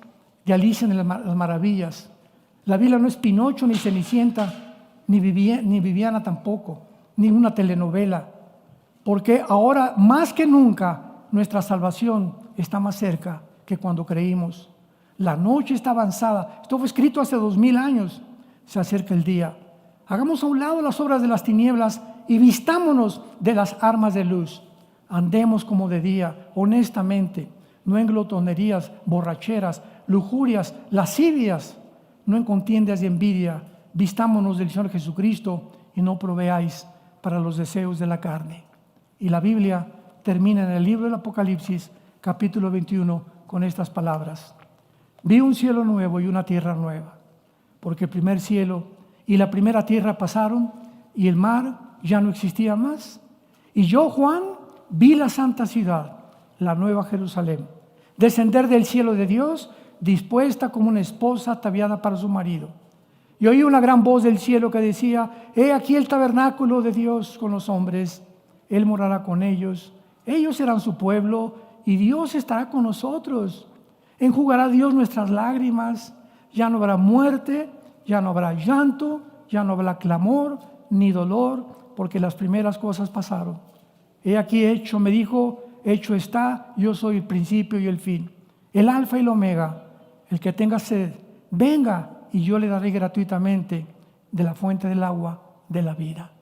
de Alicia en las Maravillas. La Biblia no es Pinocho, ni Cenicienta, ni Viviana tampoco, ni una telenovela. Porque ahora, más que nunca, nuestra salvación está más cerca que cuando creímos. La noche está avanzada. Esto fue escrito hace 2000 años. Se acerca el día. Hagamos a un lado las obras de las tinieblas y vistámonos de las armas de luz. Andemos como de día, honestamente, no en glotonerías, borracheras, lujurias, lascivias, no en contiendas y envidia. Vistámonos del Señor Jesucristo y no proveáis para los deseos de la carne. Y la Biblia termina en el libro del Apocalipsis, capítulo 21, con estas palabras: vi un cielo nuevo y una tierra nueva, porque el primer cielo y la primera tierra pasaron y el mar ya no existía más. Y yo, Juan, vi la santa ciudad, la nueva Jerusalén, descender del cielo de Dios, dispuesta como una esposa ataviada para su marido. Y oí una gran voz del cielo que decía: he aquí el tabernáculo de Dios con los hombres, Él morará con ellos, ellos serán su pueblo y Dios estará con nosotros. Enjugará Dios nuestras lágrimas, ya no habrá muerte, ya no habrá llanto, ya no habrá clamor ni dolor, porque las primeras cosas pasaron. He aquí hecho, me dijo, hecho está, yo soy el principio y el fin, el alfa y el omega. El que tenga sed, venga y yo le daré gratuitamente de la fuente del agua de la vida.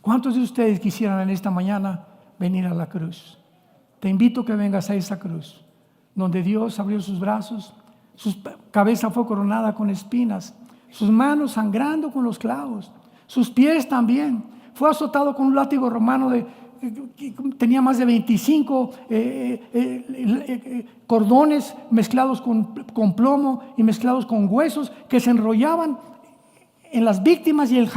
¿Cuántos de ustedes quisieran en esta mañana venir a la cruz? Te invito a que vengas a esa cruz, donde Dios abrió sus brazos, su cabeza fue coronada con espinas, sus manos sangrando con los clavos, sus pies también. Fue azotado con un látigo romano que tenía más de 25 cordones mezclados con plomo y mezclados con huesos que se enrollaban en las víctimas, y el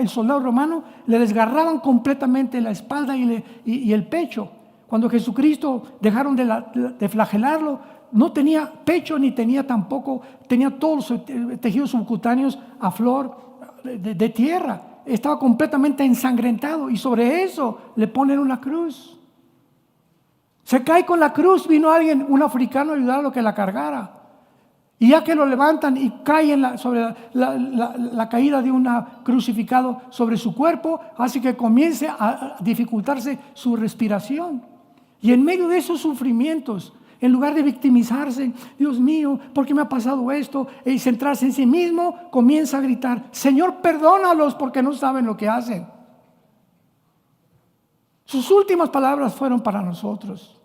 soldado romano le desgarraban completamente la espalda y el pecho. Cuando Jesucristo dejaron de flagelarlo, no tenía pecho ni tenía tampoco, tenía todos los tejidos subcutáneos a flor de tierra. Estaba completamente ensangrentado, y sobre eso le ponen una cruz. Se cae con la cruz. Vino alguien, un africano, a ayudarlo a que la cargara. Y ya que lo levantan y cae sobre la caída de un crucificado sobre su cuerpo, hace que comience a dificultarse su respiración. Y en medio de esos sufrimientos, en lugar de victimizarse, Dios mío, ¿por qué me ha pasado esto? Y centrarse en sí mismo, comienza a gritar: Señor, perdónalos porque no saben lo que hacen. Sus últimas palabras fueron para nosotros: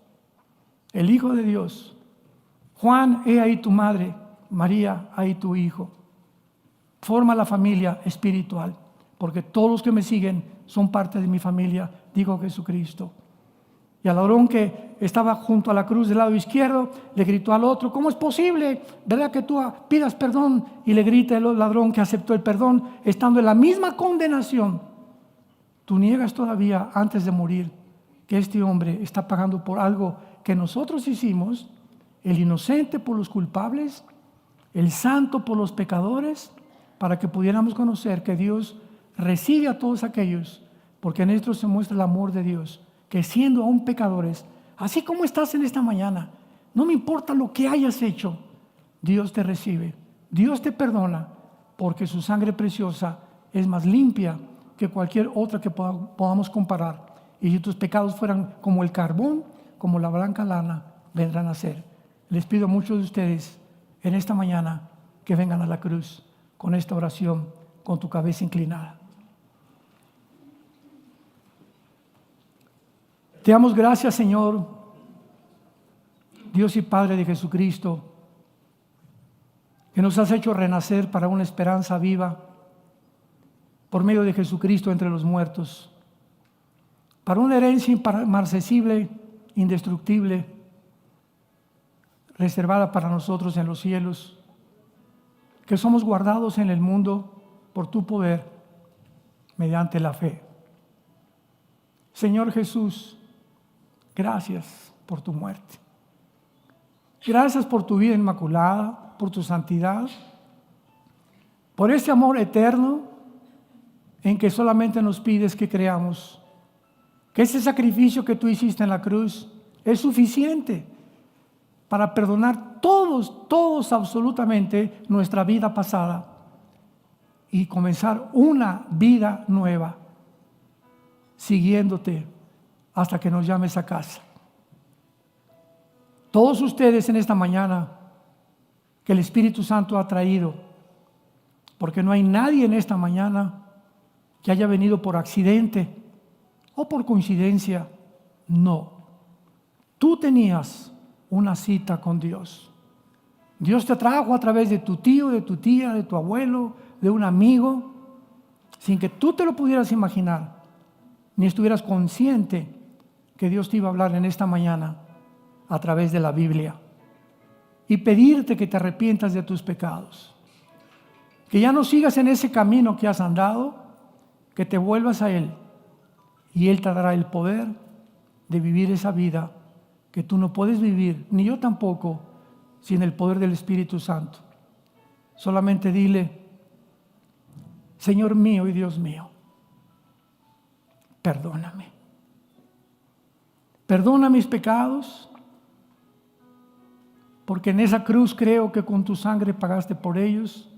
el Hijo de Dios. Juan, he ahí tu madre. María, ahí tu hijo. Forma la familia espiritual, porque todos los que me siguen son parte de mi familia, dijo Jesucristo. Y al ladrón que estaba junto a la cruz del lado izquierdo le gritó al otro: ¿cómo es posible, verdad, que tú pidas perdón? Y le grita el ladrón que aceptó el perdón, estando en la misma condenación: tú niegas todavía, antes de morir, que este hombre está pagando por algo que nosotros hicimos, el inocente por los culpables, el santo por los pecadores, para que pudiéramos conocer que Dios recibe a todos aquellos, porque en esto se muestra el amor de Dios, que siendo aún pecadores, así como estás en esta mañana, no me importa lo que hayas hecho, Dios te recibe, Dios te perdona, porque su sangre preciosa es más limpia que cualquier otra que podamos comparar. Y si tus pecados fueran como el carbón, como la blanca lana, vendrán a ser. Les pido a muchos de ustedes en esta mañana que vengan a la cruz con esta oración, con tu cabeza inclinada. Te damos gracias, Señor, Dios y Padre de Jesucristo, que nos has hecho renacer para una esperanza viva por medio de Jesucristo entre los muertos, para una herencia inmarcesible, indestructible, reservada para nosotros en los cielos, que somos guardados en el mundo por tu poder mediante la fe. Señor Jesús, gracias por tu muerte. Gracias por tu vida inmaculada, por tu santidad, por ese amor eterno en que solamente nos pides que creamos que ese sacrificio que tú hiciste en la cruz es suficiente para perdonar todos absolutamente nuestra vida pasada y comenzar una vida nueva, siguiéndote hasta que nos llames a casa. Todos ustedes en esta mañana que el Espíritu Santo ha traído, porque no hay nadie en esta mañana que haya venido por accidente o por coincidencia, no. Tú tenías una cita con Dios. Dios te trajo a través de tu tío, de tu tía, de tu abuelo, de un amigo, sin que tú te lo pudieras imaginar, ni estuvieras consciente que Dios te iba a hablar en esta mañana a través de la Biblia y pedirte que te arrepientas de tus pecados, que ya no sigas en ese camino que has andado, que te vuelvas a Él y Él te dará el poder de vivir esa vida que tú no puedes vivir, ni yo tampoco, sin el poder del Espíritu Santo. Solamente dile: Señor mío y Dios mío, perdóname. Perdona mis pecados, porque en esa cruz creo que con tu sangre pagaste por ellos,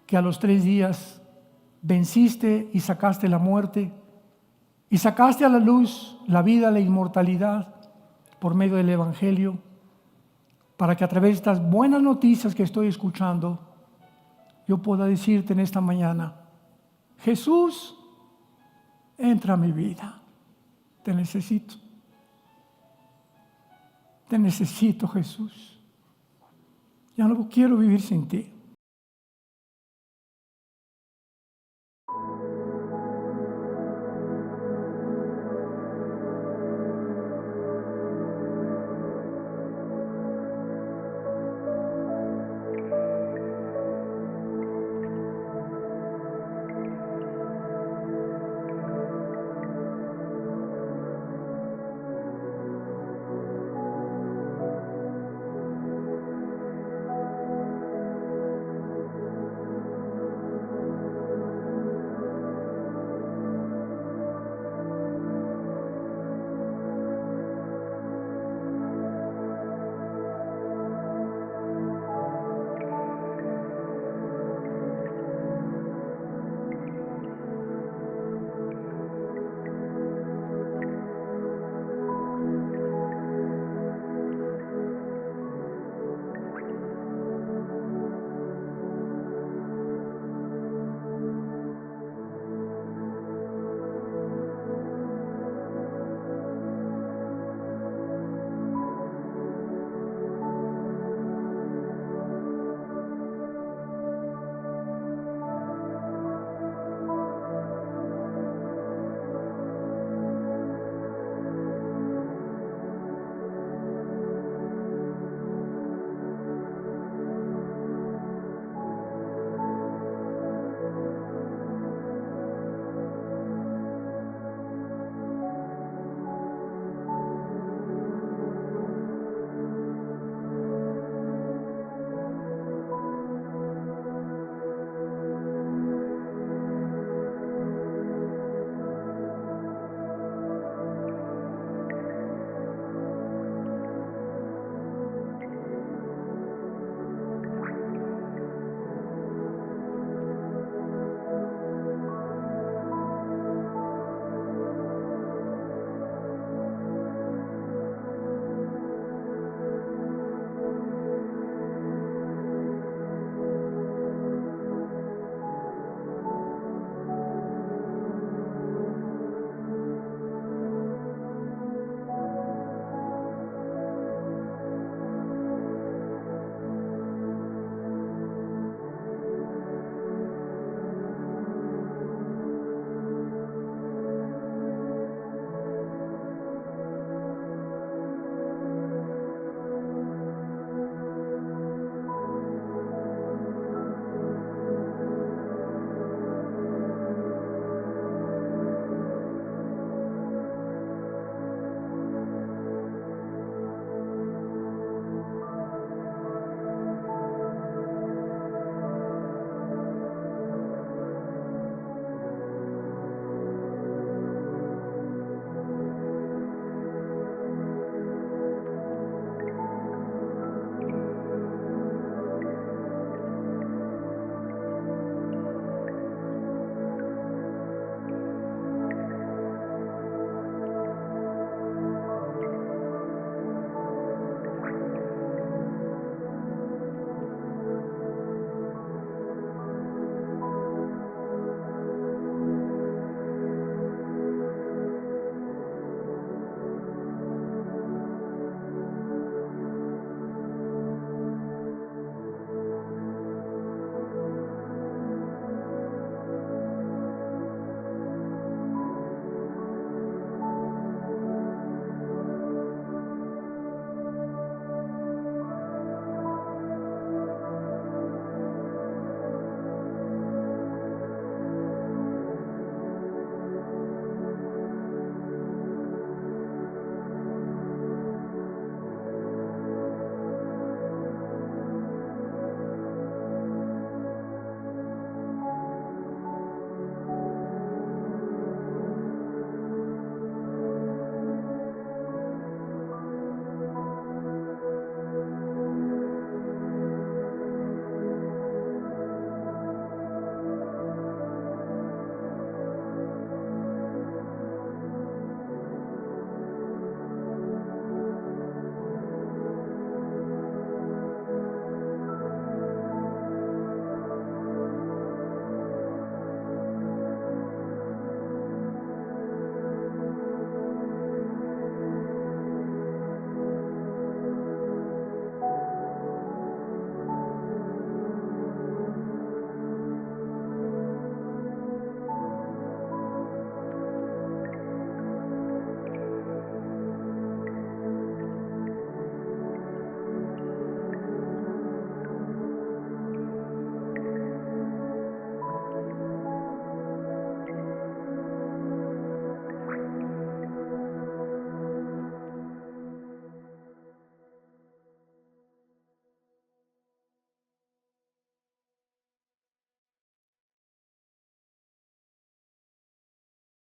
que a los 3 días venciste y sacaste la muerte, y sacaste a la luz la vida, la inmortalidad, por medio del Evangelio, para que a través de estas buenas noticias que estoy escuchando, yo pueda decirte en esta mañana: Jesús, entra a mi vida, te necesito. Te necesito, Jesús. Ya no quiero vivir sin ti.